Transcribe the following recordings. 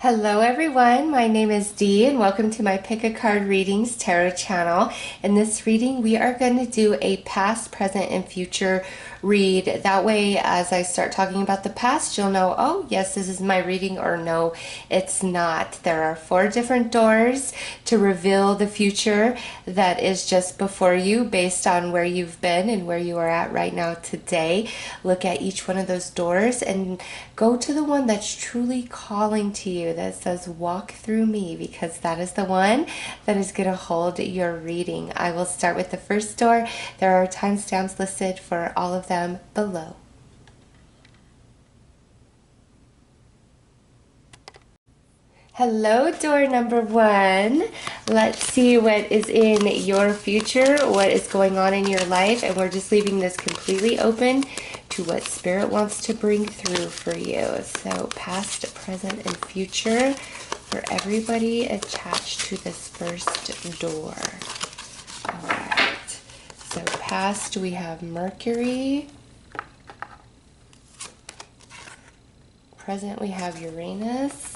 Hello everyone, my name is Dee and welcome to my Pick a Card Readings Tarot channel. In this reading we are going to do a past, present, and future read. That way as I start talking about the past you'll know, oh yes, this is my reading, or no, it's not. There are 4 different doors to reveal the future that is just before you based on where you've been and where you are at right now today. Look at each one of those doors and go to the one that's truly calling to you, that says walk through me, because that is the one that is going to hold your reading. I will start with the first door. There are timestamps listed for all of them below. Hello, door number 1. Let's see what is in your future, what is going on in your life, and we're just leaving this completely open to what Spirit wants to bring through for you. So past, present, and future for everybody attached to this first door. All right. So past, we have Mercury. Present, we have Uranus.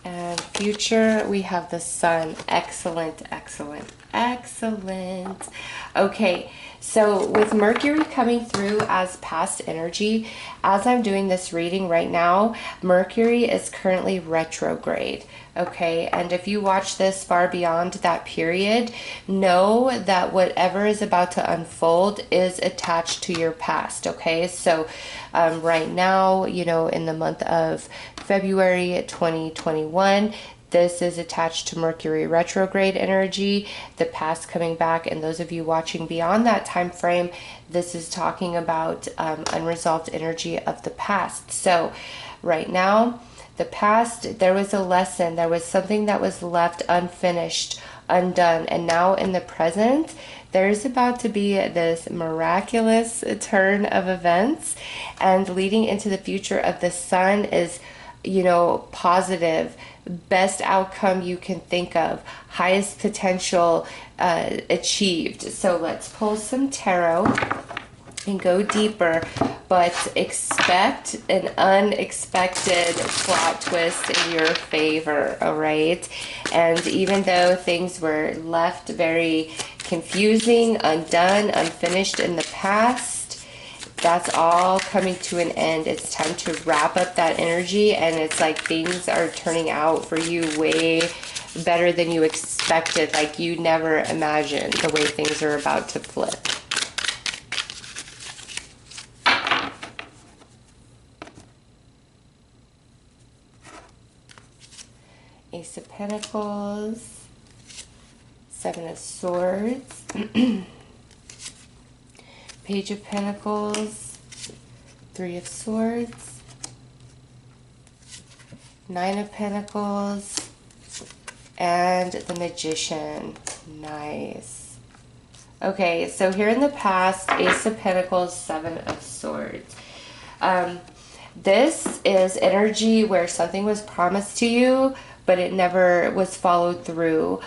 And future, we have the Sun. Excellent, excellent, excellent. Okay, so with Mercury coming through as past energy, as I'm doing this reading right now, Mercury is currently retrograde. Okay, and if you watch this far beyond that period, know that whatever is about to unfold is attached to your past. Okay, so right now, in the month of February 2021, this is attached to Mercury retrograde energy, the past coming back, and those of you watching beyond that time frame, this is talking about unresolved energy of the past. So right now, the past, there was a lesson, there was something that was left unfinished, undone, and now in the present, there's about to be this miraculous turn of events, and leading into the future of the Sun is, positive, best outcome you can think of, highest potential achieved. So let's pull some tarot and go deeper, but expect an unexpected plot twist in your favor, all right? And even though things were left very confusing, undone, unfinished in the past, that's all coming to an end. It's time to wrap up that energy, and it's like things are turning out for you way better than you expected, like you never imagined the way things are about to flip. Ace of Pentacles, 7 of Swords, Page of Pentacles, 3 of Swords, 9 of Pentacles, and the Magician. Nice. Okay, so here in the past, Ace of Pentacles, 7 of Swords. This is energy where something was promised to you, but it never was followed through.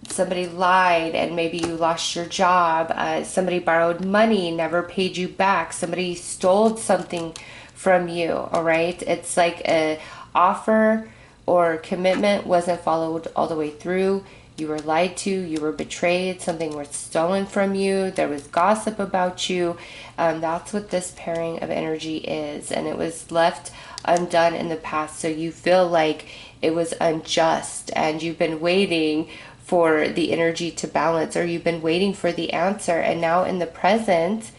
Somebody lied and maybe you lost your job. Somebody borrowed money, never paid you back. Somebody stole something from you, all right? It's like an offer or commitment wasn't followed all the way through. You were lied to, you were betrayed, something was stolen from you, there was gossip about you. That's what this pairing of energy is, and it was left undone in the past, so you feel like it was unjust and you've been waiting for the energy to balance, or you've been waiting for the answer, and now in the present,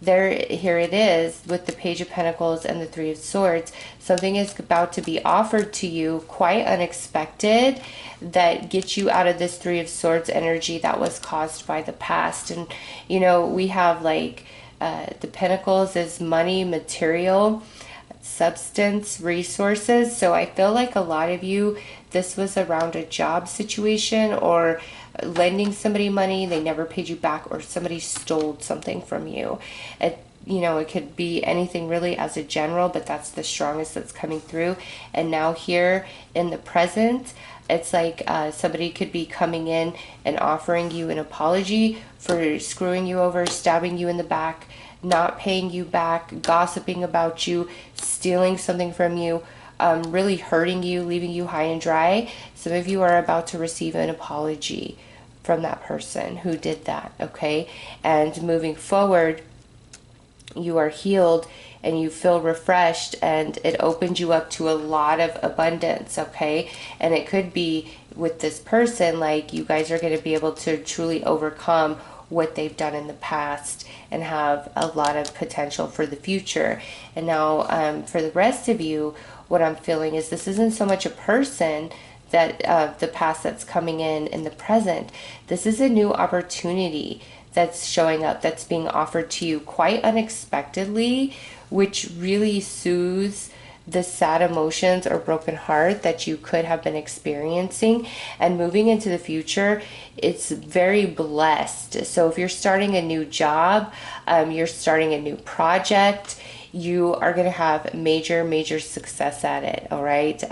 here it is with the Page of Pentacles and the 3 of Swords. Something is about to be offered to you, quite unexpected, that gets you out of this 3 of Swords energy that was caused by the past. And we have like the Pentacles is money, material, substance, resources. So I feel like a lot of you, this was around a job situation, or lending somebody money, they never paid you back, or somebody stole something from you. It could be anything really as a general, but that's the strongest that's coming through. And now here in the present, it's like somebody could be coming in and offering you an apology for screwing you over, stabbing you in the back, not paying you back, gossiping about you, stealing something from you, really hurting you, leaving you high and dry. Some of you are about to receive an apology from that person who did that, okay? And moving forward, you are healed and you feel refreshed, and it opens you up to a lot of abundance, okay? And it could be with this person, like you guys are going to be able to truly overcome what they've done in the past and have a lot of potential for the future. And now for the rest of you, what I'm feeling is this isn't so much a person that the past that's coming in the present. This is a new opportunity that's showing up, that's being offered to you quite unexpectedly, which really soothes the sad emotions or broken heart that you could have been experiencing. And moving into the future, it's very blessed. So if you're starting a new job, you're starting a new project, you are going to have major success at it. All right.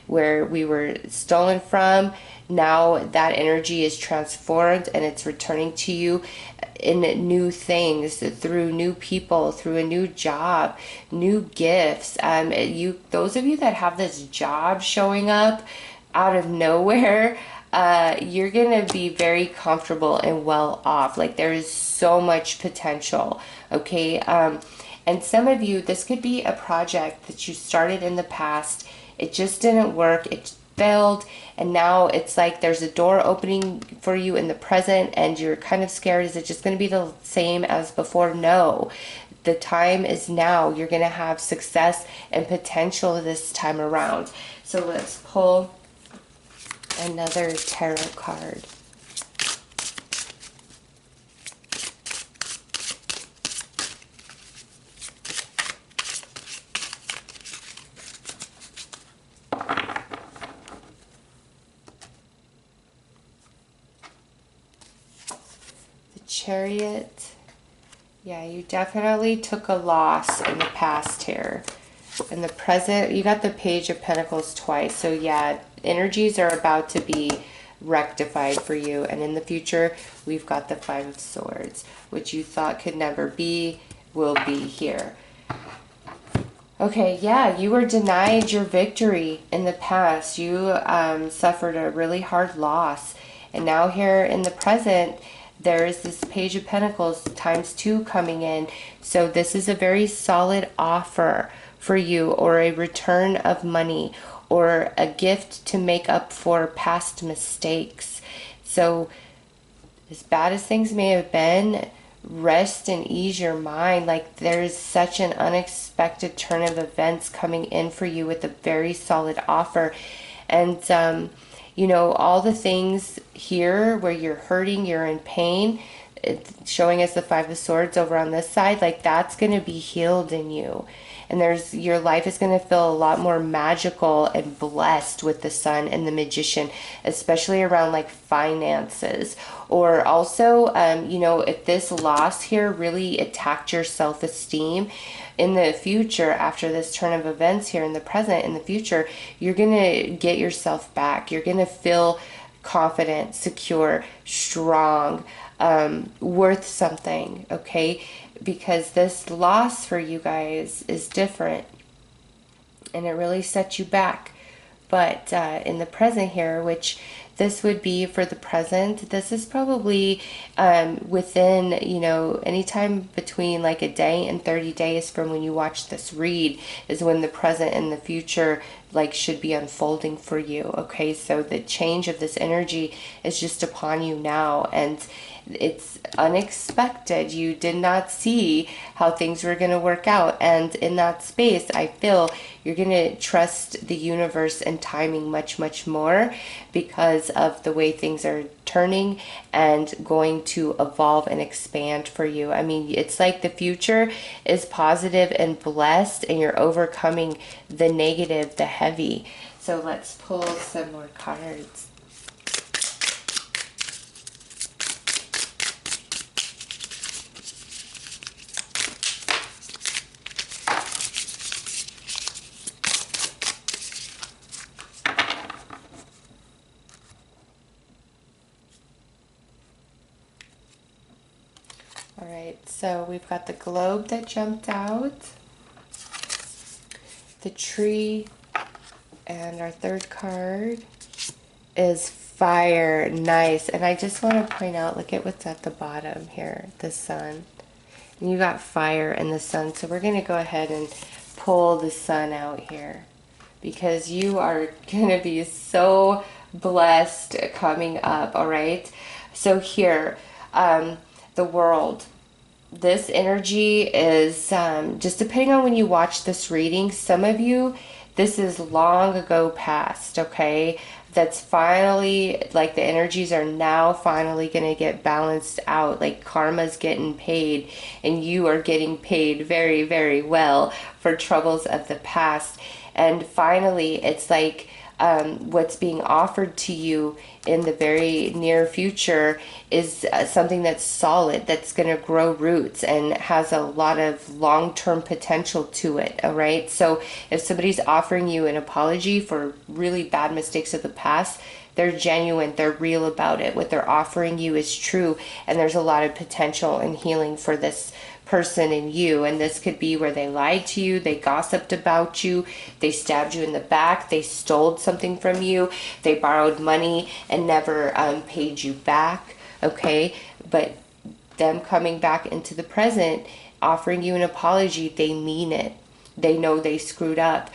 Where we were stolen from, now that energy is transformed and it's returning to you in new things, through new people, through a new job, new gifts. Those of you that have this job showing up out of nowhere, you're gonna be very comfortable and well off. Like there is so much potential. Okay. And some of you, this could be a project that you started in the past. It just didn't work. It failed. And now it's like there's a door opening for you in the present and you're kind of scared. Is it just going to be the same as before? No. The time is now. You're going to have success and potential this time around. So let's pull another tarot card. Chariot. Yeah, you definitely took a loss in the past here. In the present, you got the Page of Pentacles twice. So yeah, energies are about to be rectified for you. And in the future, we've got the Five of Swords, which you thought could never be, will be here. Okay, yeah, you were denied your victory in the past. You suffered a really hard loss. And now here in the present, there is this Page of Pentacles ×2 coming in. So this is a very solid offer for you, or a return of money, or a gift to make up for past mistakes. So as bad as things may have been, rest and ease your mind. Like there's such an unexpected turn of events coming in for you with a very solid offer. And you know, all the things here where you're hurting, you're in pain, it's showing us the Five of Swords over on this side, like that's going to be healed in you. And your life is going to feel a lot more magical and blessed with the Sun and the Magician, especially around like finances. Or also, you know, if this loss here really attacked your self-esteem, in the future, after this turn of events here in the present, in the future, you're going to get yourself back. You're going to feel confident, secure, strong, worth something, okay? Because this loss for you guys is different and it really sets you back. But in the present here, which this would be for the present, this is probably within, you know, anytime between like a day and 30 days from when you watch this read is when the present and the future like should be unfolding for you. Okay, so the change of this energy is just upon you now, and it's unexpected. You did not see how things were going to work out, and in that space I feel you're going to trust the universe and timing much more because of the way things are turning and going to evolve and expand for you. I mean, it's like the future is positive and blessed, and you're overcoming the negative, the heavy. So let's pull some more cards. All right, so we've got the globe that jumped out, the tree, And our third card is fire. Nice. And I just want to point out, look at what's at the bottom here, the sun. And you got fire and the sun. So we're going to go ahead and pull the sun out here, because you are going to be so blessed coming up, all right? So here, the world. This energy is, just depending on when you watch this reading, some of you, this is long ago past, okay? That's finally, like the energies are now finally going to get balanced out. Like karma's getting paid, and you are getting paid very, very well for troubles of the past. And finally, it's like what's being offered to you in the very near future is something that's solid, that's going to grow roots and has a lot of long-term potential to it, all right? So if somebody's offering you an apology for really bad mistakes of the past, they're genuine, they're real about it. What they're offering you is true, and there's a lot of potential and healing for this person in you. And this could be where they lied to you, they gossiped about you, they stabbed you in the back, they stole something from you, they borrowed money and never paid you back, okay? But them coming back into the present, offering you an apology, they mean it. They know they screwed up.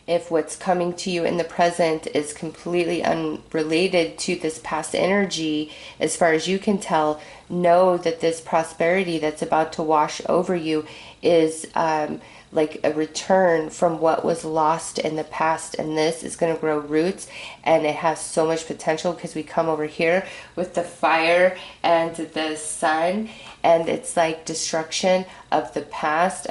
If what's coming to you in the present is completely unrelated to this past energy, as far as you can tell, know that this prosperity that's about to wash over you is like a return from what was lost in the past. And this is going to grow roots, and it has so much potential, because we come over here with the fire and the sun, and it's like destruction of the past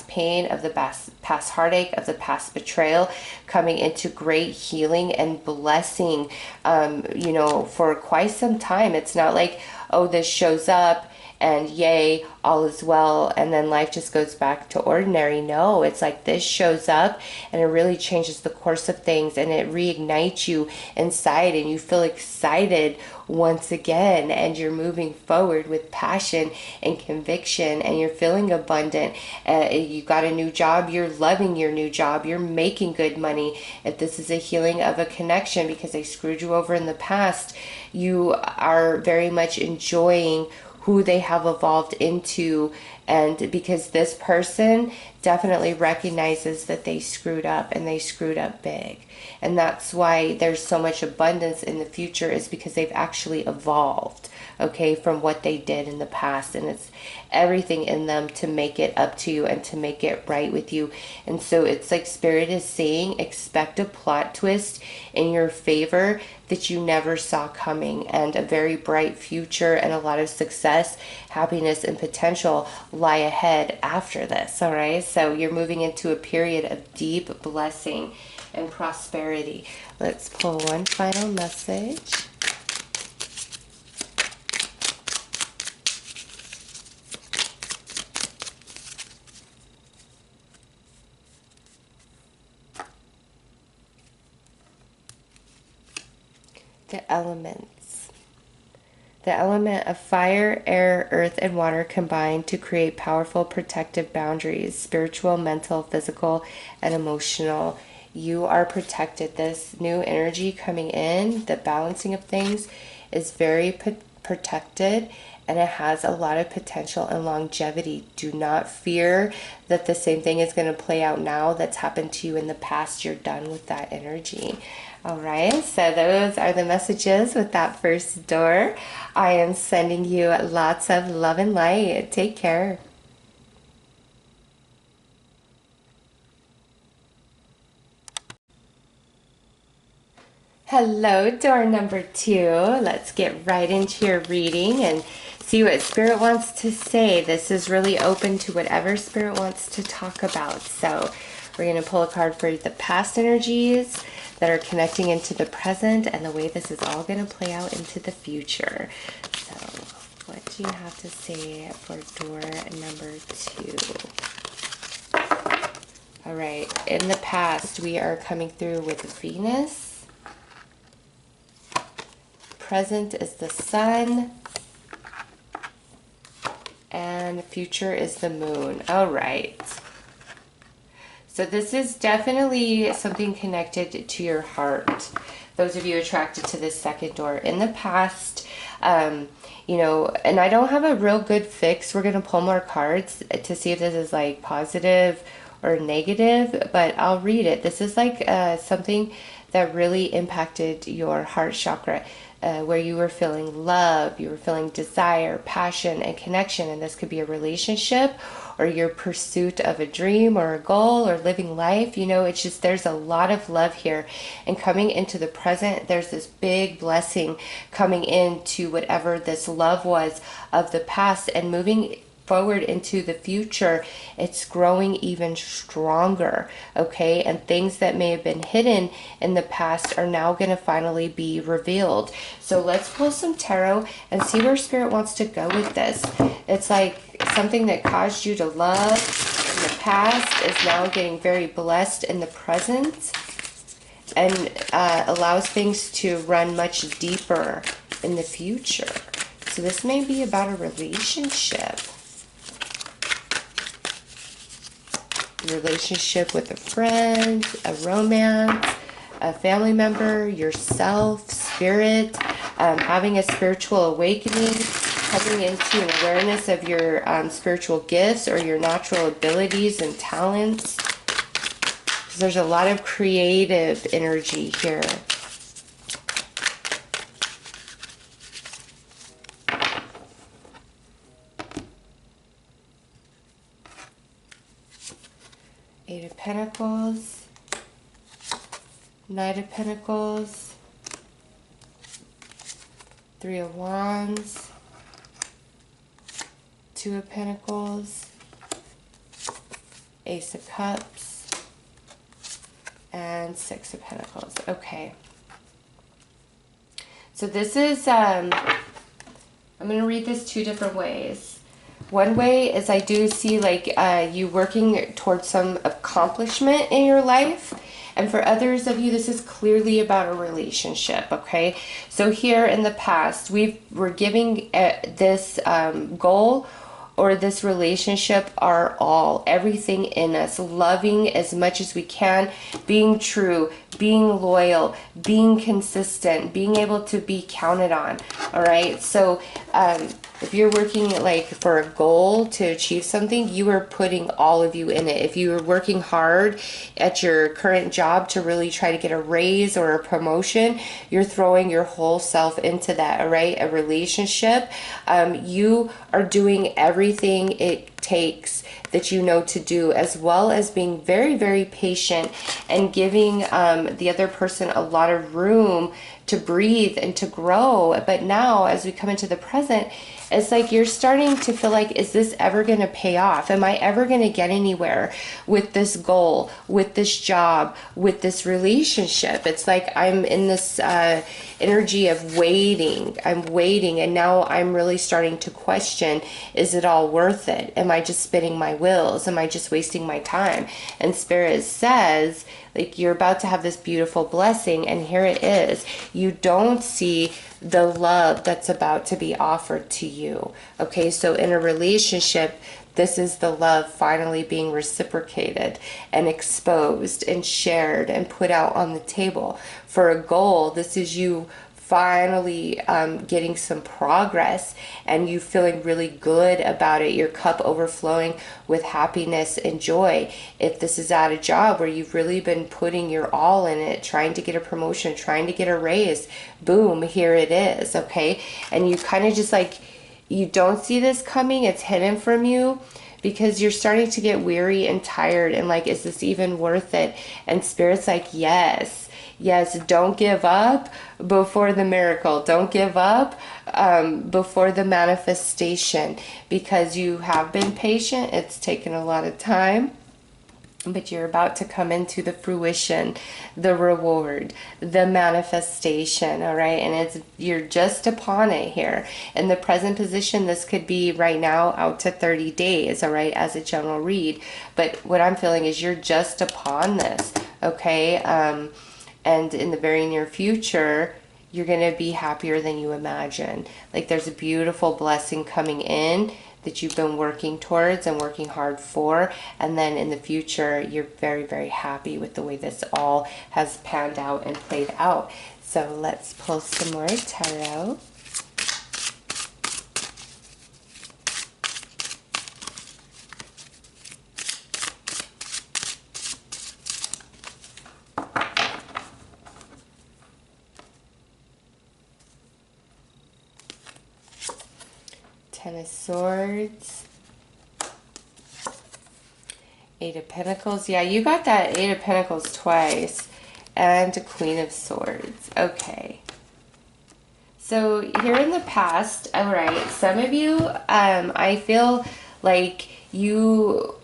pain, of the past heartache, of the past betrayal, coming into great healing and blessing, you know, for quite some time. It's not like, oh, this shows up and yay, all is well, and then life just goes back to ordinary. No, it's like this shows up and it really changes the course of things, and it reignites you inside, and you feel excited once again, and you're moving forward with passion and conviction, and you're feeling abundant. You got a new job, you're loving your new job, you're making good money. If this is a healing of a connection because they screwed you over in the past, you are very much enjoying who they have evolved into, and because this person definitely recognizes that they screwed up, and they screwed up big. And that's why there's so much abundance in the future, is because they've actually evolved, okay, from what they did in the past. And it's everything in them to make it up to you and to make it right with you. And so it's like Spirit is saying, expect a plot twist in your favor that you never saw coming, and a very bright future and a lot of success, happiness, and potential lie ahead after this, all right? So you're moving into a period of deep blessing and prosperity. Let's pull one final message. The elements. The element of fire, air, earth, and water combine to create powerful protective boundaries, spiritual, mental, physical, and emotional. You are protected. This new energy coming in, the balancing of things, is very protected, and it has a lot of potential and longevity. Do not fear that the same thing is going to play out now that's happened to you in the past. You're done with that energy. All right, so those are the messages with that first door. I am sending you lots of love and light. Take care. Hello, door number 2. Let's get right into your reading and see what Spirit wants to say. This is really open to whatever Spirit wants to talk about. So we're going to pull a card for the past energies that are connecting into the present, and the way this is all going to play out into the future. So what do you have to say for door number 2? All right, in the past, we are coming through with Venus. Present is the sun. And future is the moon. All right. So this is definitely something connected to your heart. Those of you attracted to this second door. In the past, you know, and I don't have a real good fix. We're going to pull more cards to see if this is like positive or negative, but I'll read it. This is like something that really impacted your heart chakra. Where you were feeling love, you were feeling desire, passion, and connection. And this could be a relationship or your pursuit of a dream or a goal or living life. You know, it's just there's a lot of love here. And coming into the present, there's this big blessing coming into whatever this love was of the past and moving forward into the future. It's growing even stronger, okay? And things that may have been hidden in the past are now going to finally be revealed. So let's pull some tarot and see where Spirit wants to go with this. It's like something that caused you to love in the past is now getting very blessed in the present, and allows things to run much deeper in the future. So this may be about a relationship with a friend, a romance, a family member, yourself, Spirit, having a spiritual awakening, coming into an awareness of your spiritual gifts or your natural abilities and talents. So there's a lot of creative energy here. Eight of Pentacles, Knight of Pentacles, Three of Wands, Two of Pentacles, Ace of Cups, and Six of Pentacles. Okay. So this is, I'm going to read this two different ways. One way is I do see like you working towards some accomplishment in your life. And for others of you, this is clearly about a relationship, okay? So here in the past, we're giving this goal or this relationship our all, everything in us, loving as much as we can, being true, being loyal, being consistent, being able to be counted on, all right? So if you're working like for a goal to achieve something, you are putting all of you in it. If you are working hard at your current job to really try to get a raise or a promotion, you're throwing your whole self into that, all right? A relationship, you are doing everything it takes that you know to do, as well as being very, very patient and giving the other person a lot of room to breathe and to grow. But now as we come into the present, it's like you're starting to feel like, is this ever going to pay off? Am I ever going to get anywhere with this goal, with this job, with this relationship? It's like I'm in this energy of waiting. I'm waiting, and now I'm really starting to question, is it all worth it? Am I just spinning my wheels? Am I just wasting my time? And Spirit says, like, you're about to have this beautiful blessing, and here it is. You don't see the love that's about to be offered to you. Okay, so in a relationship, this is the love finally being reciprocated and exposed and shared and put out on the table. For a goal, this is you finally getting some progress and you feeling really good about it, your cup overflowing with happiness and joy. If this is at a job where you've really been putting your all in it, trying to get a promotion, trying to get a raise, boom, here it is, okay? And you kind of just like, you don't see this coming, it's hidden from you, because you're starting to get weary and tired and like, is this even worth it? And Spirit's like, yes. Yes, don't give up before the miracle. Don't give up before the manifestation, because you have been patient. It's taken a lot of time, but you're about to come into the fruition, the reward, the manifestation, all right? And you're just upon it here. In the present position, this could be right now out to 30 days, all right, as a general read. But what I'm feeling is you're just upon this, okay? And in the very near future, you're going to be happier than you imagine. Like there's a beautiful blessing coming in that you've been working towards and working hard for. And then in the future, you're very, very happy with the way this all has panned out and played out. So let's pull some more tarot. Ten of Swords, Eight of Pentacles. Yeah, you got that Eight of Pentacles twice, and a Queen of Swords. Okay. So here in the past, all right, some of you, I feel like you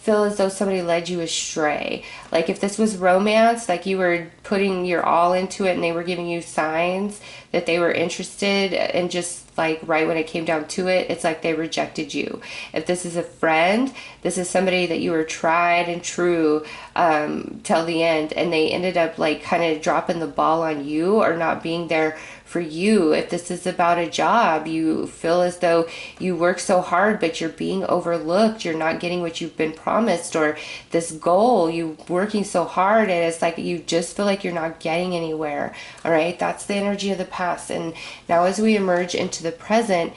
feel as though somebody led you astray. Like if this was romance, like you were putting your all into it and they were giving you signs that they were interested, and just like right when it came down to it, it's like they rejected you. If this is a friend, this is somebody that you were tried and true till the end, and they ended up like kind of dropping the ball on you or not being there for you. If this is about a job, you feel as though you work so hard but you're being overlooked, you're not getting what you've been promised, or this goal, you working so hard and it's like you just feel like you're not getting anywhere. All right, that's the energy of the past. And now as we emerge into the present,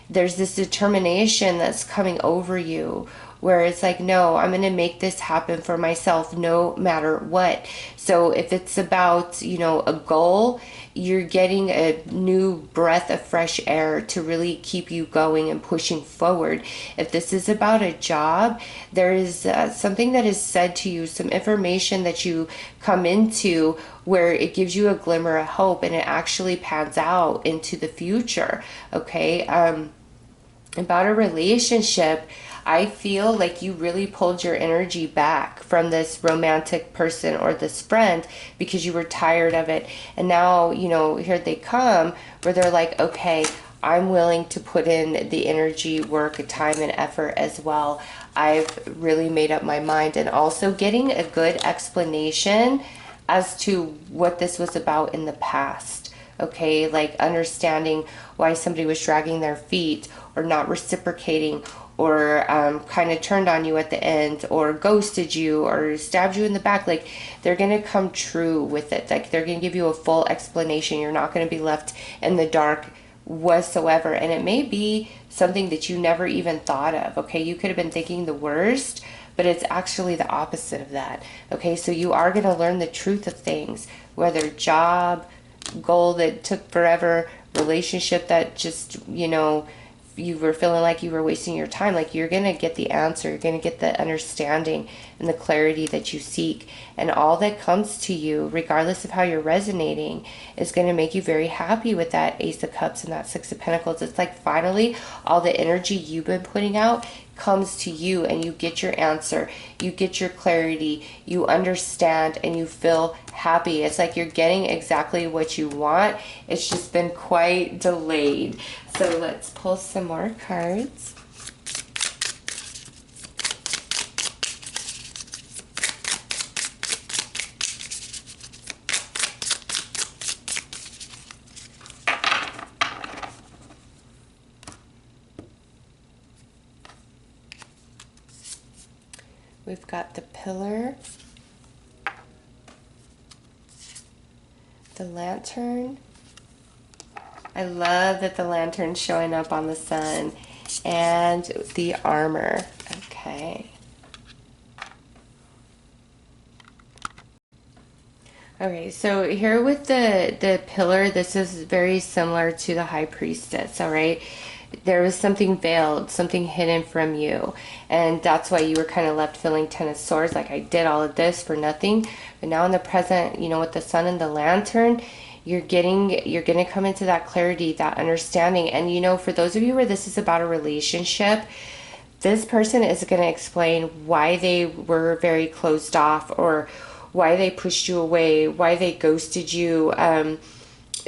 there's this determination that's coming over you, where it's like, no, I'm going to make this happen for myself no matter what. So if it's about, you know, a goal, you're getting a new breath of fresh air to really keep you going and pushing forward. If this is about a job, there is something that is said to you, some information that you come into where it gives you a glimmer of hope and it actually pans out into the future. Okay. About a relationship, I feel like you really pulled your energy back from this romantic person or this friend because you were tired of it. And now, you know, here they come where they're like, okay, I'm willing to put in the energy, work, time, and effort as well. I've really made up my mind. And also getting a good explanation as to what this was about in the past. Okay, like understanding why somebody was dragging their feet or not reciprocating, or kind of turned on you at the end, or ghosted you, or stabbed you in the back. Like they're going to come true with it. Like they're going to give you a full explanation. You're not going to be left in the dark whatsoever. And it may be something that you never even thought of. Okay, you could have been thinking the worst, but it's actually the opposite of that. Okay, so you are going to learn the truth of things, whether job, goal that took forever, relationship that just, you know, you were feeling like you were wasting your time. Like you're going to get the answer. You're going to get the understanding and the clarity that you seek. And all that comes to you, regardless of how you're resonating, is going to make you very happy with that Ace of Cups and that Six of Pentacles. It's like finally all the energy you've been putting out comes to you and you get your answer. You get your clarity. You understand and you feel happy. It's like you're getting exactly what you want. It's just been quite delayed. So let's pull some more cards. We've got the Pillar, the Lantern. I love that the lantern's showing up on the sun, and the Armor. Okay. Okay, so here with the Pillar, this is very similar to the High Priestess, all right? There was something veiled, something hidden from you, and that's why you were kind of left feeling Ten of Swords, like I did all of this for nothing. But now in the present, you know, with the Sun and the Lantern, you're going to come into that clarity, that understanding. And you know, for those of you where this is about a relationship, this person is going to explain why they were very closed off, or why they pushed you away, why they ghosted you.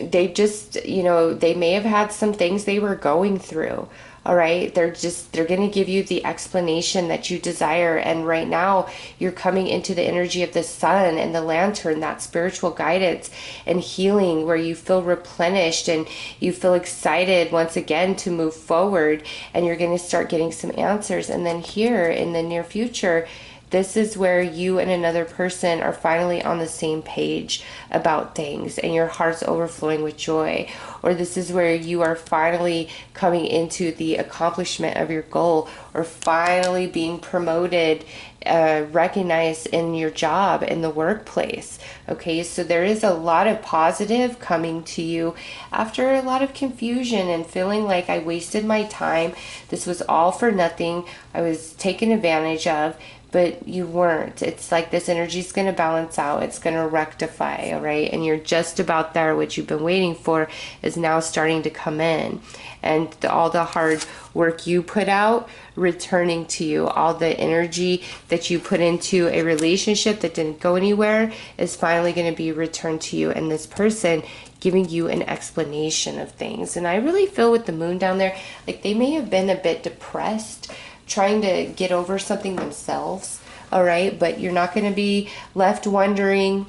They just, you know, they may have had some things they were going through. All right, they're going to give you the explanation that you desire. And right now you're coming into the energy of the sun and the lantern, that spiritual guidance and healing, where you feel replenished and you feel excited once again to move forward, and you're going to start getting some answers. And then here in the near future, this is where you and another person are finally on the same page about things and your heart's overflowing with joy. Or this is where you are finally coming into the accomplishment of your goal, or finally being promoted, recognized in your job, in the workplace. Okay, so there is a lot of positive coming to you after a lot of confusion and feeling like I wasted my time. This was all for nothing. I was taken advantage of. But you weren't. It's like this energy is going to balance out. It's going to rectify, all right? And you're just about there. What you've been waiting for is now starting to come in. And all the hard work you put out, returning to you. All the energy that you put into a relationship that didn't go anywhere is finally going to be returned to you. And this person giving you an explanation of things. And I really feel with the moon down there, like they may have been a bit depressed, trying to get over something themselves, all right? But you're not going to be left wondering.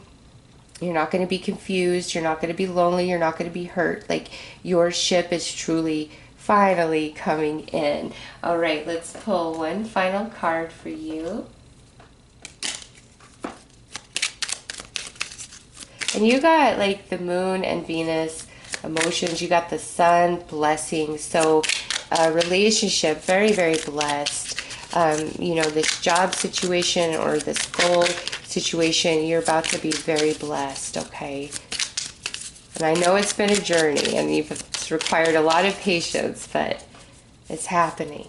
You're not going to be confused. You're not going to be lonely. You're not going to be hurt. Like, your ship is truly finally coming in. All right, let's pull one final card for you. And you got like the moon and Venus emotions. You got the sun, blessings. So relationship, very, very blessed. You know, this job situation or this goal situation, you're about to be very blessed, okay? And I know it's been a journey and it's required a lot of patience, but it's happening.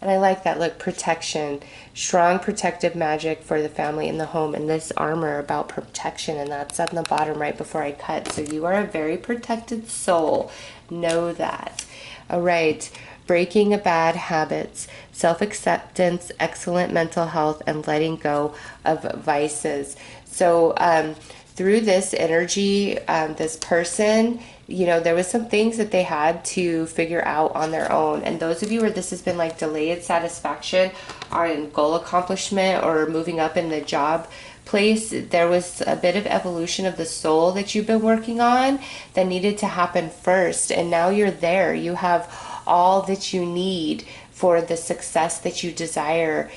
And I like that. Look, protection, strong protective magic for the family and the home, and this armor about protection, and that's on the bottom right before I cut. So you are a very protected soul. Know that. All right. Breaking bad habits, self-acceptance, excellent mental health, and letting go of vices. So through this energy, this person, you know, there was some things that they had to figure out on their own. And those of you where this has been like delayed satisfaction on goal accomplishment or moving up in the job place, there was a bit of evolution of the soul that you've been working on that needed to happen first. And now you're there. You have all that you need for the success that you desire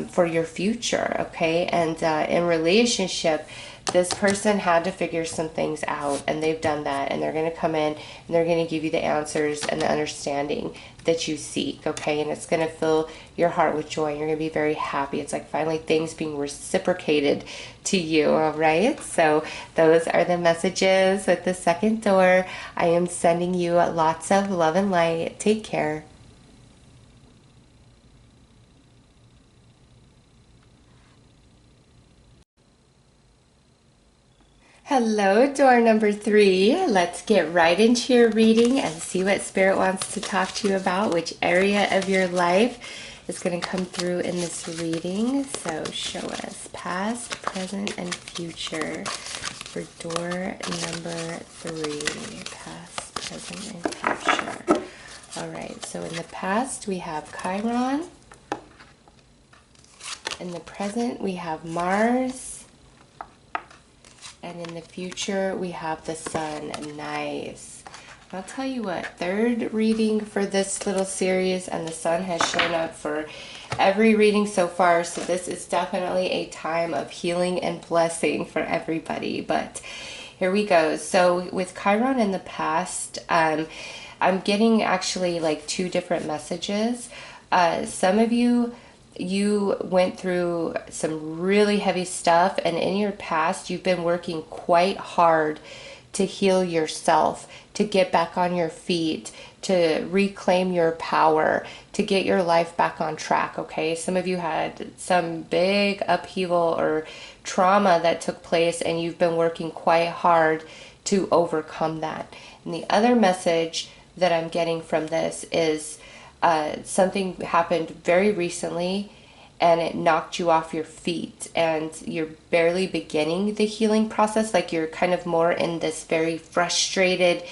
for your future, okay? And in relationship, this person had to figure some things out, and they've done that, and they're going to come in and they're going to give you the answers and the understanding that you seek, okay? And it's going to fill your heart with joy. You're going to be very happy. It's like finally things being reciprocated to you, all right? So those are the messages with the second door. I am sending you lots of love and light. Take care. Hello, door number 3. Let's get right into your reading and see what Spirit wants to talk to you about, which area of your life is going to come through in this reading. So show us past, present, and future for door number 3. Past, present, and future. All right, so in the past we have Chiron. In the present we have Mars. And in the future, we have the sun. Nice. I'll tell you what, third reading for this little series, and the sun has shown up for every reading so far. So this is definitely a time of healing and blessing for everybody. But here we go. So with Chiron in the past, I'm getting actually like 2 different messages. Some of you went through some really heavy stuff, and in your past you've been working quite hard to heal yourself, to get back on your feet, to reclaim your power, to get your life back on track, okay? Some of you had some big upheaval or trauma that took place, and you've been working quite hard to overcome that. And the other message that I'm getting from this is something happened very recently and it knocked you off your feet, and you're barely beginning the healing process. Like you're kind of more in this very frustrated,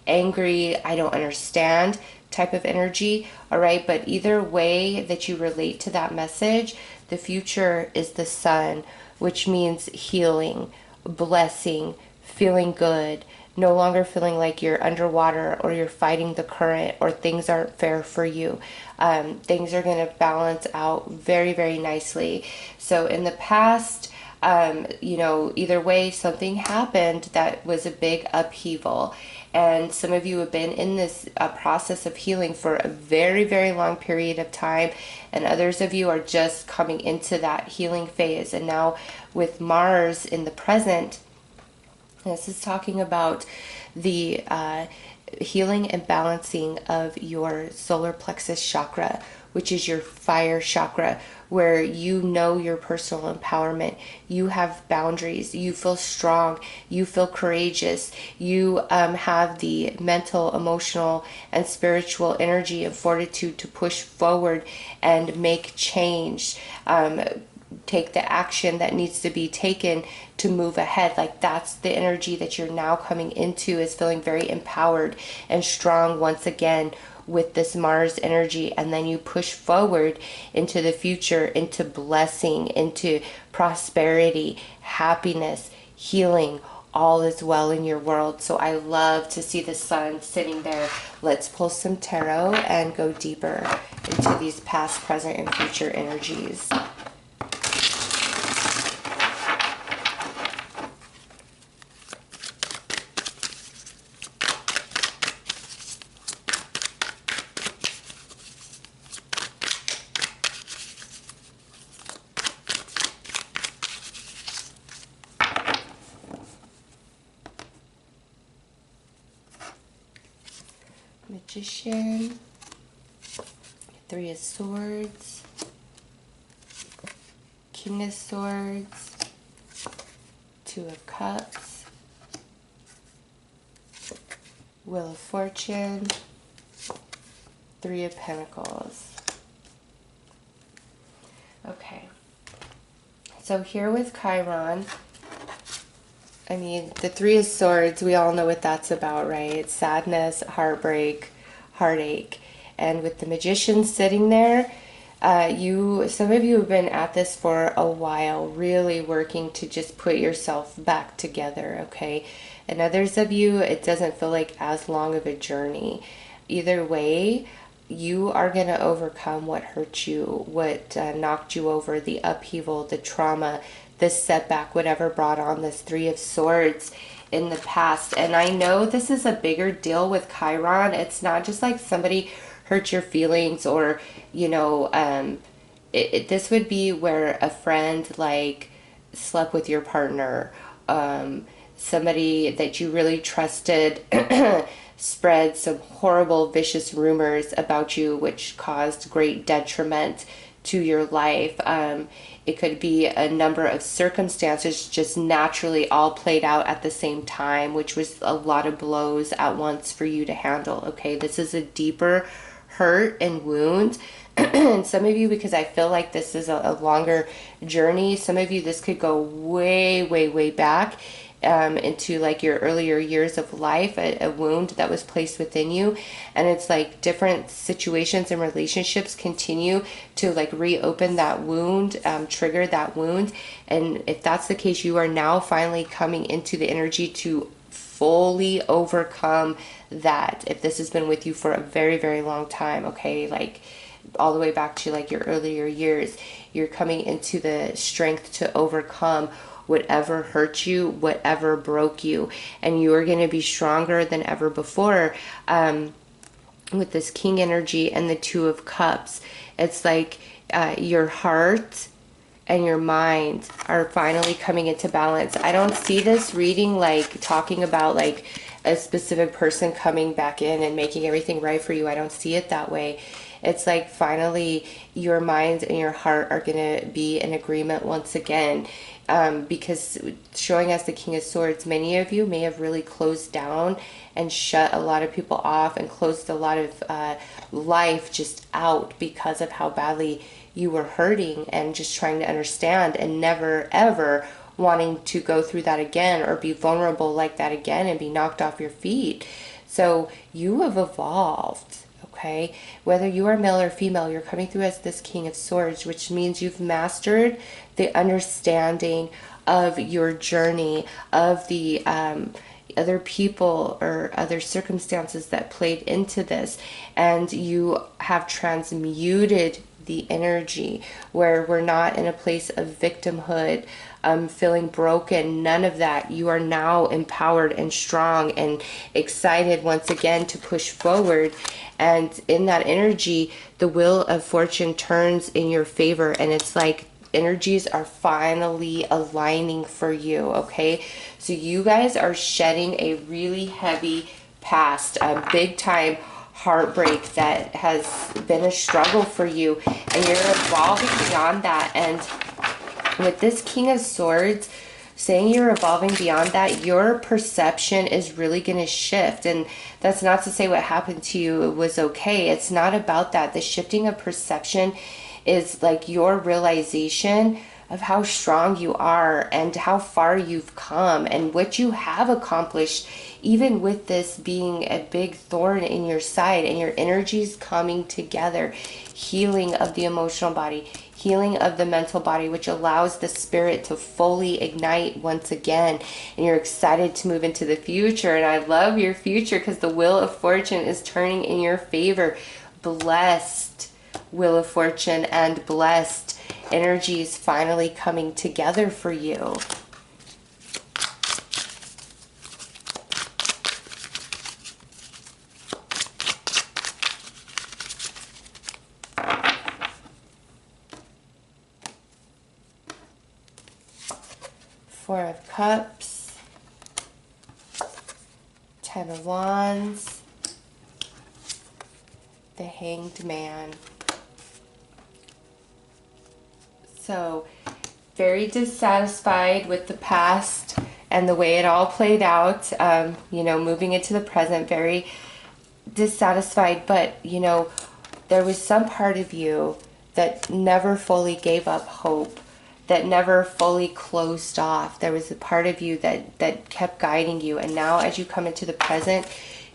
angry, I don't understand type of energy, all right? But either way that you relate to that message, the future is the sun, which means healing, blessing, feeling good, no longer feeling like you're underwater or you're fighting the current or things aren't fair for you. Things are going to balance out very, very nicely. So in the past, either way, something happened that was a big upheaval. And some of you have been in this process of healing for a very, very long period of time. And others of you are just coming into that healing phase. And now with Mars in the present, this is talking about the healing and balancing of your solar plexus chakra, which is your fire chakra, where you know your personal empowerment. You have boundaries. You feel strong. You feel courageous. You have the mental, emotional, and spiritual energy and fortitude to push forward and make change. Take the action that needs to be taken to move ahead. Like, that's the energy that you're now coming into, is feeling very empowered and strong once again with this Mars energy. And then you push forward into the future, into blessing, into prosperity, happiness, healing. All is well in your world. So I love to see the sun sitting there. Let's pull some tarot and go deeper into these past, present, and future energies. Magician, Three of Swords, King of Swords, Two of Cups, Wheel of Fortune, Three of Pentacles. Okay, so here with Chiron, I mean, the Three of Swords, we all know what that's about, right? It's sadness, heartbreak, heartache. And with the Magician sitting there, some of you have been at this for a while, really working to just put yourself back together, okay? And others of you, it doesn't feel like as long of a journey. Either way, you are going to overcome what hurt you, what knocked you over, the upheaval, the trauma, this setback, whatever brought on this Three of Swords in the past. And I know this is a bigger deal with Chiron. It's not just like somebody hurt your feelings, or this would be where a friend like slept with your partner, somebody that you really trusted spread some horrible, vicious rumors about you, which caused great detriment to your life. It could be a number of circumstances just naturally all played out at the same time, which was a lot of blows at once for you to handle. Okay, this is a deeper hurt and wound. And some of you, because I feel like this is a longer journey, some of you, this could go way, way, way back into like your earlier years of life, a wound that was placed within you. And it's like different situations and relationships continue to like reopen that wound, trigger that wound. And if that's the case, you are now finally coming into the energy to fully overcome that. If this has been with you for a very, very long time, okay, like all the way back to like your earlier years, you're coming into the strength to overcome whatever hurt you, whatever broke you, and you are going to be stronger than ever before. With this King energy and the Two of Cups, it's like your heart and your mind are finally coming into balance. I don't see this reading like talking about like a specific person coming back in and making everything right for you. I don't see it that way. It's like finally your mind and your heart are going to be in agreement once again. Because showing us the King of Swords, many of you may have really closed down and shut a lot of people off and closed a lot of life just out because of how badly you were hurting and just trying to understand, and never ever wanting to go through that again or be vulnerable like that again and be knocked off your feet. So you have evolved. okay? Whether you are male or female, you're coming through as this King of Swords, which means you've mastered the understanding of your journey, of the other people or other circumstances that played into this, and you have transmuted the energy where we're not in a place of victimhood, feeling broken, none of that. You are now empowered and strong and excited once again to push forward. And in that energy, the wheel of fortune turns in your favor, and it's like energies are finally aligning for you, okay? So you guys are shedding a really heavy past, a big time heartbreak that has been a struggle for you, and you're evolving beyond that. And with this King of Swords, saying you're evolving beyond that, your perception is really going to shift. And that's not to say what happened to you was okay. It's not about that. The shifting of perception is like your realization of how strong you are and how far you've come and what you have accomplished, even with this being a big thorn in your side, and your energies coming together, healing of the emotional body, healing of the mental body, which allows the spirit to fully ignite once again. And you're excited to move into the future. And I love your future because the wheel of fortune is turning in your favor. Blessed wheel of fortune and blessed energies finally coming together for you. Four of Cups, Ten of Wands, the Hanged Man. So, very dissatisfied with the past and the way it all played out, you know, moving into the present, very dissatisfied. But, you know, there was some part of you that never fully gave up hope, that never fully closed off. There was a part of you that kept guiding you. And now as you come into the present,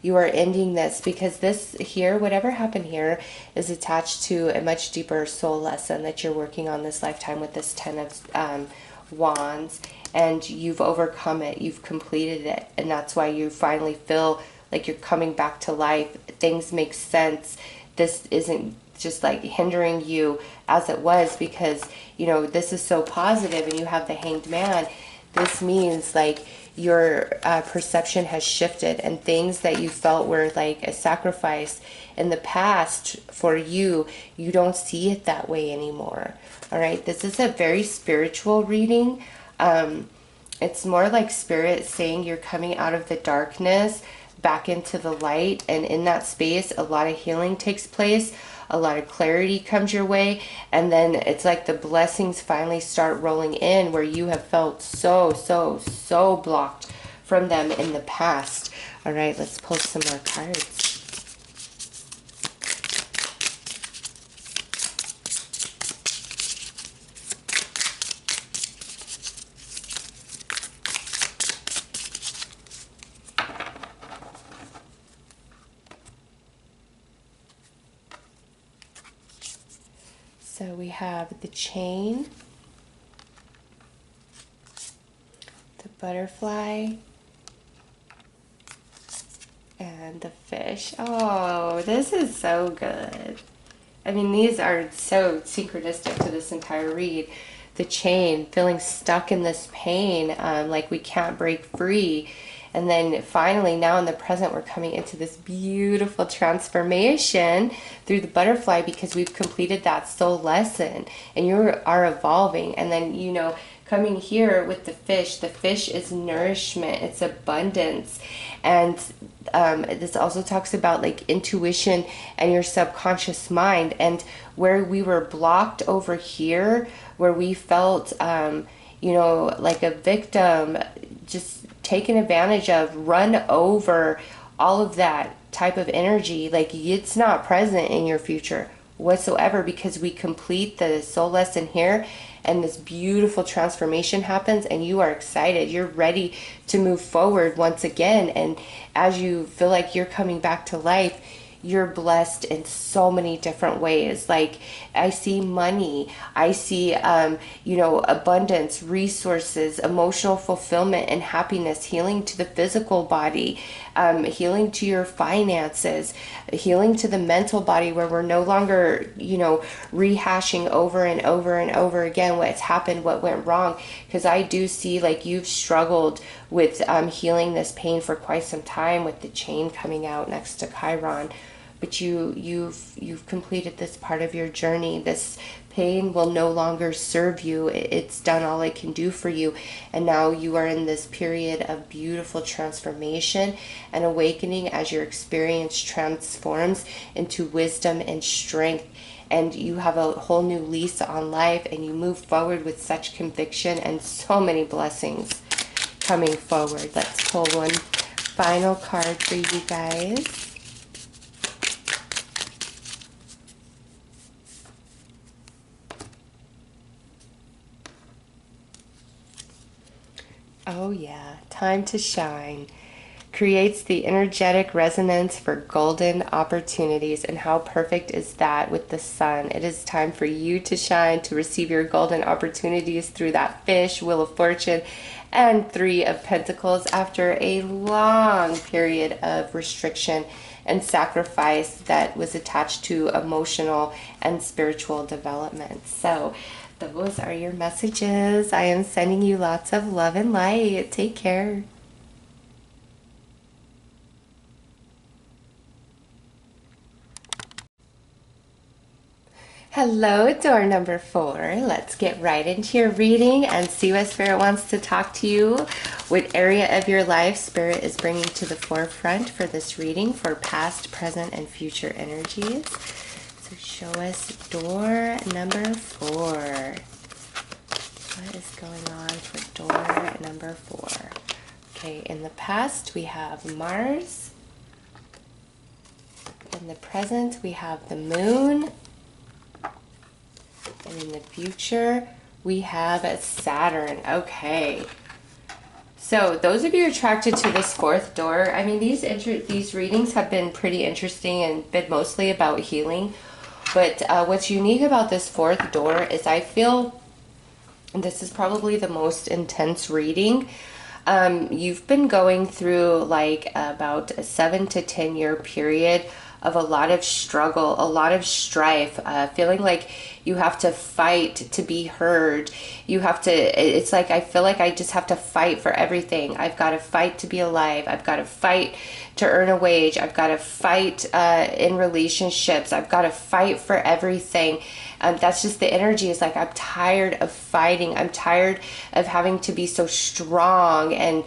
you are ending this, because this here, whatever happened here, is attached to a much deeper soul lesson that you're working on this lifetime with this Ten of Wands. And you've overcome it. You've completed it. And that's why you finally feel like you're coming back to life. Things make sense. This isn't just like hindering you as it was, because, you know, this is so positive and you have the Hanged Man. This means like your perception has shifted, and things that you felt were like a sacrifice in the past for you, you don't see it that way anymore. All right, this is a very spiritual reading. It's more like spirit saying you're coming out of the darkness back into the light, and in that space a lot of healing takes place, a lot of clarity comes your way, and then it's like the blessings finally start rolling in where you have felt so blocked from them in the past. All right, let's pull some more cards. So we have the chain, the butterfly, and the fish. Oh, this is so good. I mean, these are so synchronistic to this entire read. The chain, feeling stuck in this pain, like we can't break free. And then finally, now in the present, we're coming into this beautiful transformation through the butterfly, because we've completed that soul lesson and you are evolving. And then, you know, coming here with the fish is nourishment, it's abundance. And this also talks about like intuition and your subconscious mind, and where we were blocked over here, where we felt, you know, like a victim, just taken advantage of, run over, all of that type of energy, like it's not present in your future whatsoever, because we complete the soul lesson here and this beautiful transformation happens, and you are excited, you're ready to move forward once again. And as you feel like you're coming back to life, you're blessed in so many different ways. Like I see money, I see, abundance, resources, emotional fulfillment and happiness, healing to the physical body, healing to your finances, healing to the mental body, where we're no longer, rehashing over and over and over again what's happened, what went wrong. Because I do see like you've struggled with healing this pain for quite some time, with the chain coming out next to Chiron. But you've completed this part of your journey. This pain will no longer serve you. It's done all it can do for you. And now you are in this period of beautiful transformation and awakening as your experience transforms into wisdom and strength. And you have a whole new lease on life, and you move forward with such conviction and so many blessings coming forward. Let's pull one final card for you guys. Oh yeah, time to shine. Creates the energetic resonance for golden opportunities. And how perfect is that with the sun? It is time for you to shine, to receive your golden opportunities through that fish, Wheel of Fortune, and Three of Pentacles, after a long period of restriction and sacrifice that was attached to emotional and spiritual development. So those are your messages. I am sending you lots of love and light. Take care. Hello, door number 4. Let's get right into your reading and see what Spirit wants to talk to you. What area of your life Spirit is bringing to the forefront for this reading for past, present, and future energies. So show us door number 4. What is going on for door number 4? Okay, in the past we have Mars. In the present we have the moon. And in the future, we have Saturn. Okay. So those of you attracted to this 4th door, I mean, these readings have been pretty interesting and been mostly about healing. But what's unique about this 4th door is I feel this is probably the most intense reading. You've been going through like about a 7 to 10 year period of a lot of struggle, a lot of strife, feeling like you have to fight to be heard. You have to, it's like, I feel like I just have to fight for everything. I've got to fight to be alive. I've got to fight to earn a wage. I've got to fight in relationships. I've got to fight for everything. That's just the energy. It's like, I'm tired of fighting. I'm tired of having to be so strong and,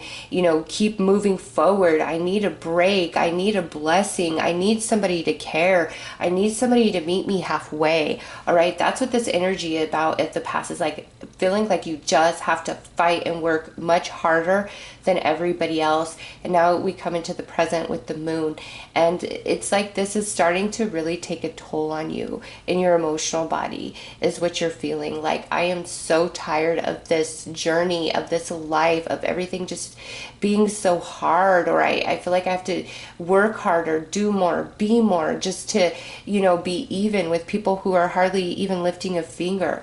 keep moving forward. I need a break. I need a blessing. I need somebody to care. I need somebody to meet me halfway. All right. That's what this energy about at the past is like, feeling like you just have to fight and work much harder than everybody else. And now we come into the present with the moon, and it's like this is starting to really take a toll on you in your emotional body, is what you're feeling. Like, I am so tired of this journey, of this life, of everything just being so hard, or I feel like I have to work harder, do more, be more, just to, be even with people who are hardly even lifting a finger.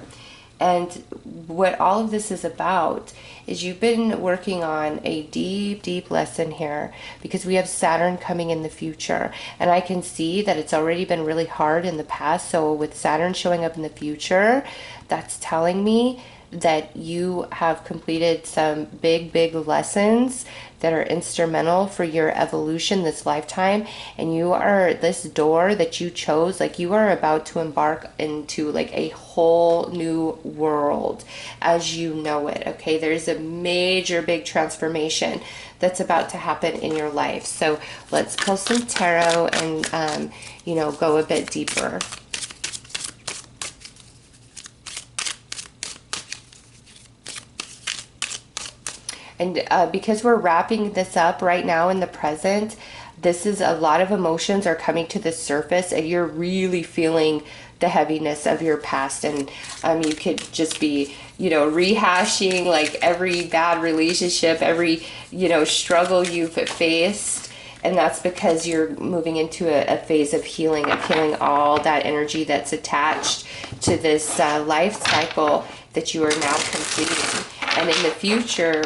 And what all of this is about is you've been working on a deep, deep lesson here, because we have Saturn coming in the future. And I can see that it's already been really hard in the past. So with Saturn showing up in the future, that's telling me that you have completed some big, big lessons that are instrumental for your evolution this lifetime. And you are, this door that you chose, like, you are about to embark into like a whole new world as you know it. Okay, there's a major big transformation that's about to happen in your life. So let's pull some tarot and go a bit deeper. And because we're wrapping this up right now in the present, this is a lot of emotions are coming to the surface, and you're really feeling the heaviness of your past. And you could just be, rehashing like every bad relationship, every, struggle you've faced. And that's because you're moving into a phase of healing all that energy that's attached to this life cycle that you are now completing. And in the future,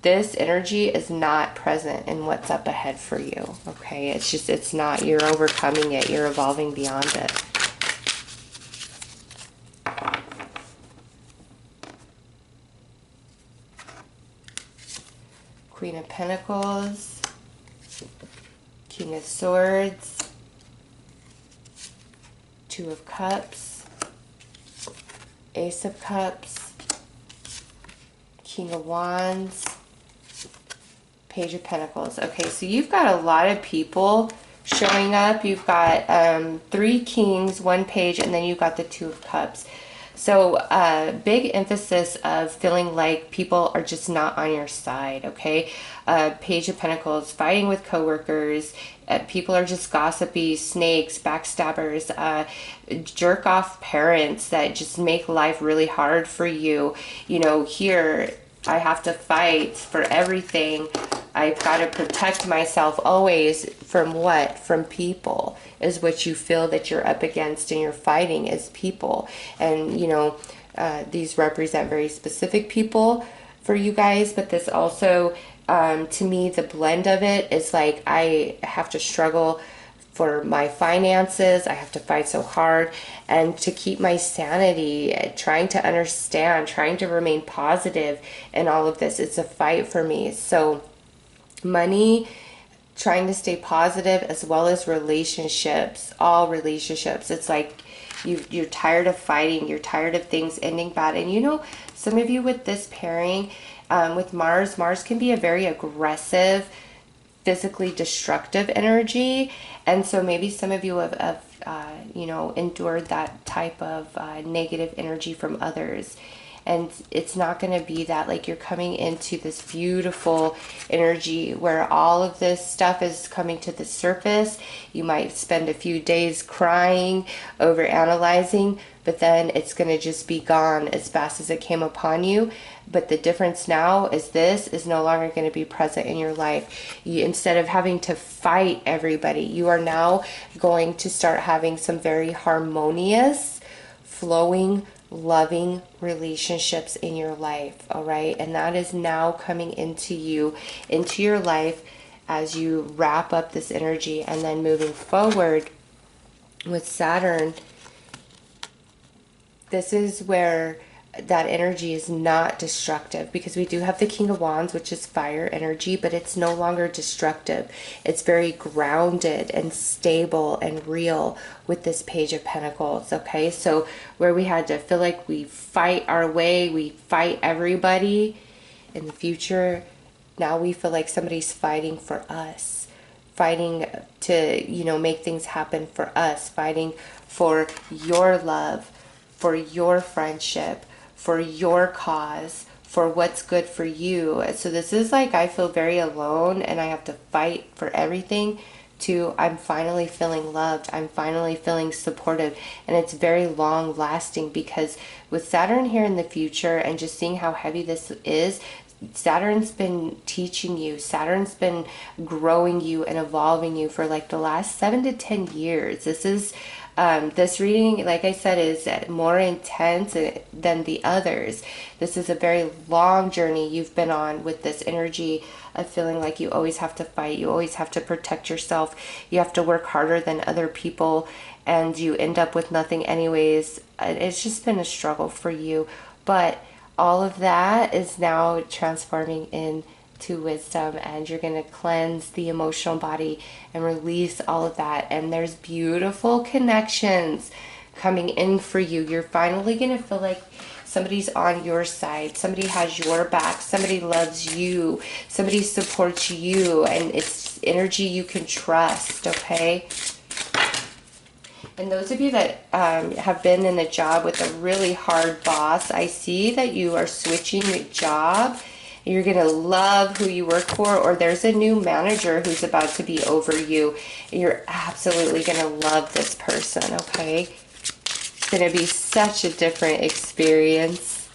this energy is not present in what's up ahead for you. Okay, it's just, it's not. You're overcoming it. You're evolving beyond it. Queen of Pentacles, King of Swords, Two of Cups, Ace of Cups, King of Wands, Page of Pentacles. Okay, so you've got a lot of people showing up. You've got 3 kings, 1 page, and then you've got the Two of Cups. So big emphasis of feeling like people are just not on your side, okay? Page of Pentacles, fighting with coworkers. People are just gossipy, snakes, backstabbers, jerk off parents that just make life really hard for you. You know, here I have to fight for everything. I've got to protect myself always from what? From people is what you feel that you're up against, and you're fighting is people. And, you know, these represent very specific people for you guys, but this also, to me, the blend of it is like I have to struggle for my finances. I have to fight so hard, and to keep my sanity, trying to understand, trying to remain positive in all of this. It's a fight for me. So money, trying to stay positive, as well as relationships, all relationships. It's like you're tired of fighting. You're tired of things ending bad. And you know, some of you with this pairing, with Mars can be a very aggressive, physically destructive energy. And so maybe some of you have you know, endured that type of negative energy from others. And it's not going to be that. Like, you're coming into this beautiful energy where all of this stuff is coming to the surface. You might spend a few days crying, over analyzing, but then it's going to just be gone as fast as it came upon you. But the difference now is this is no longer going to be present in your life. Instead of having to fight everybody, you are now going to start having some very harmonious, flowing, loving relationships in your life. All right, and that is now coming into you, into your life, as you wrap up this energy. And then moving forward with Saturn, this is where that energy is not destructive, because we do have the King of Wands, which is fire energy, but it's no longer destructive. It's very grounded and stable and real with this Page of Pentacles. Okay, so where we had to feel like we fight our way, we fight everybody in the future, now we feel like somebody's fighting for us, fighting to, you know, make things happen for us, fighting for your love, for your friendship, for your cause, for what's good for you. So this is like, I feel very alone and I have to fight for everything, to I'm finally feeling loved, I'm finally feeling supportive. And it's very long lasting, because with Saturn here in the future and just seeing how heavy this is, Saturn's been teaching you, Saturn's been growing you and evolving you for like the last 7 to 10 years. This is this reading, like I said, is more intense than the others. This is a very long journey you've been on with this energy of feeling like you always have to fight, you always have to protect yourself, you have to work harder than other people, and you end up with nothing anyways. It's just been a struggle for you, but all of that is now transforming into wisdom, and you're going to cleanse the emotional body and release all of that. And there's beautiful connections coming in for you. You're finally going to feel like somebody's on your side, somebody has your back, somebody loves you, somebody supports you, and it's energy you can trust. Okay, and those of you that have been in a job with a really hard boss, I see that you are switching the job. You're going to love who you work for, or there's a new manager who's about to be over you. And you're absolutely going to love this person, okay? It's going to be such a different experience.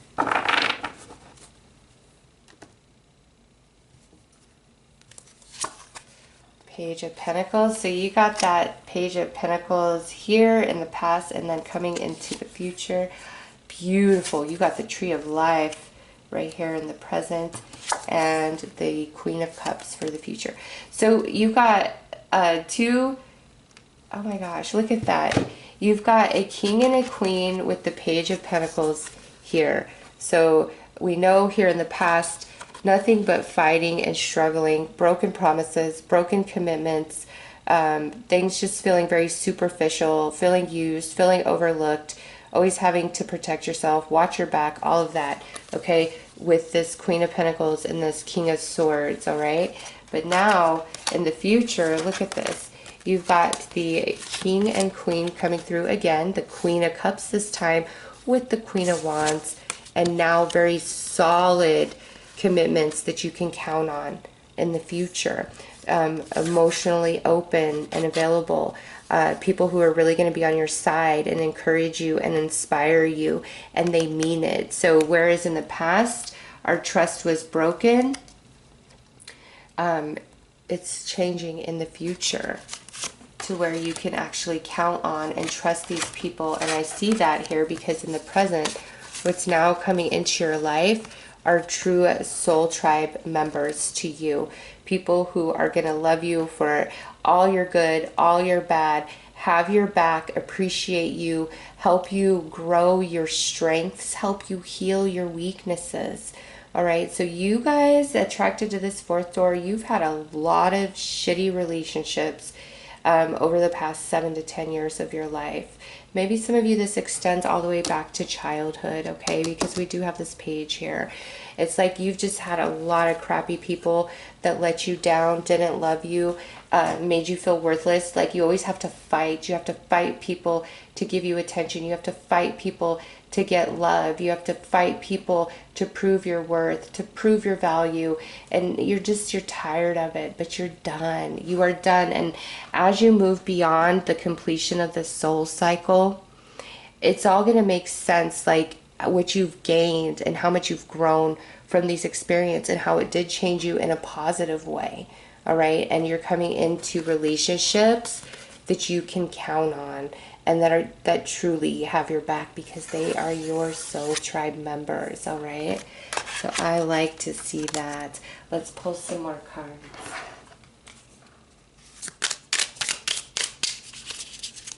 Page of Pentacles. So you got that Page of Pentacles here in the past and then coming into the future. Beautiful. You got the Tree of Life right here in the present and the Queen of Cups for the future. So you got two, oh my gosh, look at that. You've got a King and a Queen with the Page of Pentacles here. So we know here in the past, nothing but fighting and struggling, broken promises, broken commitments, things just feeling very superficial, feeling used, feeling overlooked, always having to protect yourself, watch your back, all of that, okay, with this Queen of Pentacles and this King of Swords, all right? But now, in the future, look at this. You've got the King and Queen coming through again, the Queen of Cups this time with the Queen of Wands, and now very solid commitments that you can count on in the future. Emotionally open and available. People who are really going to be on your side and encourage you and inspire you, and they mean it. So whereas in the past our trust was broken, it's changing in the future to where you can actually count on and trust these people. And I see that here because in the present, what's now coming into your life are true soul tribe members to you. People who are going to love you for all your good, all your bad, have your back, appreciate you, help you grow your strengths, help you heal your weaknesses. All right, so you guys attracted to this fourth door, you've had a lot of shitty relationships over the past 7 to 10 years of your life. Maybe some of you, this extends all the way back to childhood, okay? Because we do have this page here. It's like you've just had a lot of crappy people that let you down, didn't love you, made you feel worthless. Like you always have to fight. You have to fight people to give you attention. You have to fight people to get love. You have to fight people to prove your worth, to prove your value. And you're tired of it, but you're done. You are done. And as you move beyond the completion of the soul cycle, it's all going to make sense, like what you've gained and how much you've grown from these experiences and how it did change you in a positive way. All right. And you're coming into relationships that you can count on and that truly have your back because they are your soul tribe members. All right. So I like to see that. Let's pull some more cards.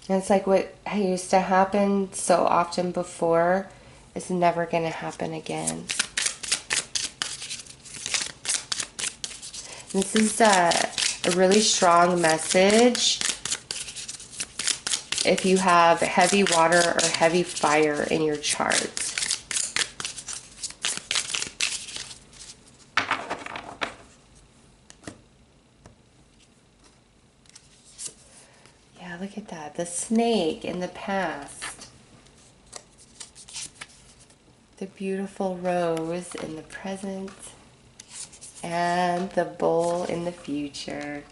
And it's like what used to happen so often before is never going to happen again. This is a really strong message if you have heavy water or heavy fire in your chart. Yeah, look at that. The snake in the past. The beautiful rose in the present. And the bull in the future.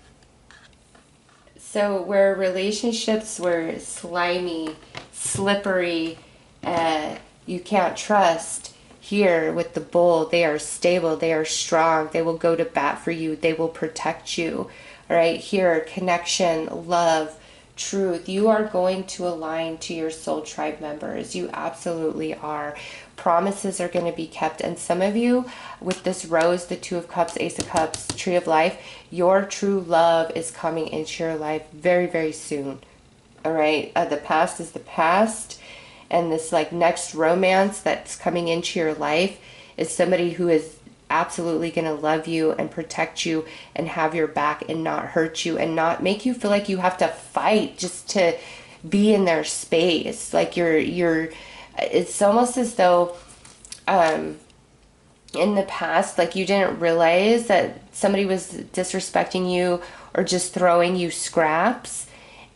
So where relationships were slimy, slippery, you can't trust, here with the bull, they are stable, they are strong, they will go to bat for you, they will protect you. All right, here, connection, love, truth. You are going to align to your soul tribe members. You absolutely are. Promises are going to be kept. And some of you, with this rose, the Two of Cups, Ace of Cups, Tree of Life, your true love is coming into your life very, very soon. All right. The past is the past. And this like next romance that's coming into your life is somebody who is absolutely going to love you and protect you and have your back and not hurt you and not make you feel like you have to fight just to be in their space. Like it's almost as though in the past, like you didn't realize that somebody was disrespecting you or just throwing you scraps.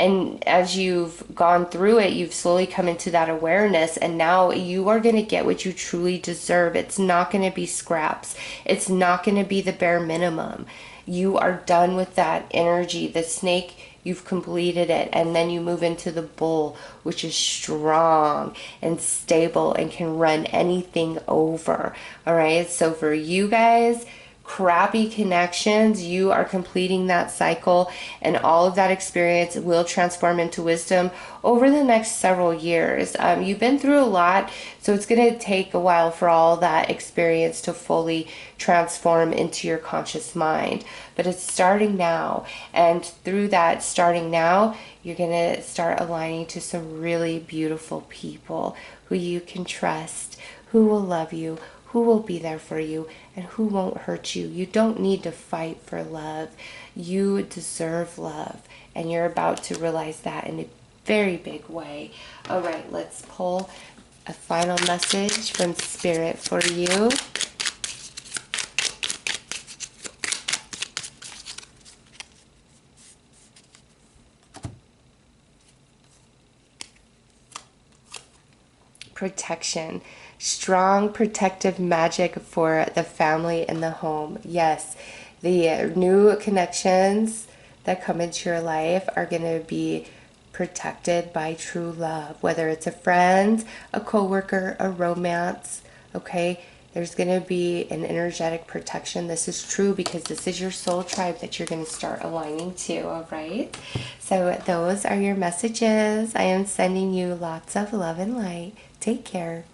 And as you've gone through it, you've slowly come into that awareness, and now you are going to get what you truly deserve. It's not going to be scraps. It's not going to be the bare minimum. You are done with that energy. The snake, you've completed it, and then you move into the bull, which is strong and stable and can run anything over. All right, so for you guys, crappy connections, you are completing that cycle, and all of that experience will transform into wisdom over the next several years. You've been through a lot, so it's going to take a while for all that experience to fully transform into your conscious mind. But it's starting now, and through that starting now, you're going to start aligning to some really beautiful people who you can trust, who will love you, who will be there for you, and who won't hurt you. You don't need to fight for love. You deserve love, and you're about to realize that in a very big way. All right, let's pull a final message from Spirit for you. Protection. Strong protective magic for the family and the home. Yes, the new connections that come into your life are going to be protected by true love, whether it's a friend, a coworker, a romance. Okay, there's going to be an energetic protection. This is true because this is your soul tribe that you're going to start aligning to. All right, so those are your messages. I am sending you lots of love and light. Take care.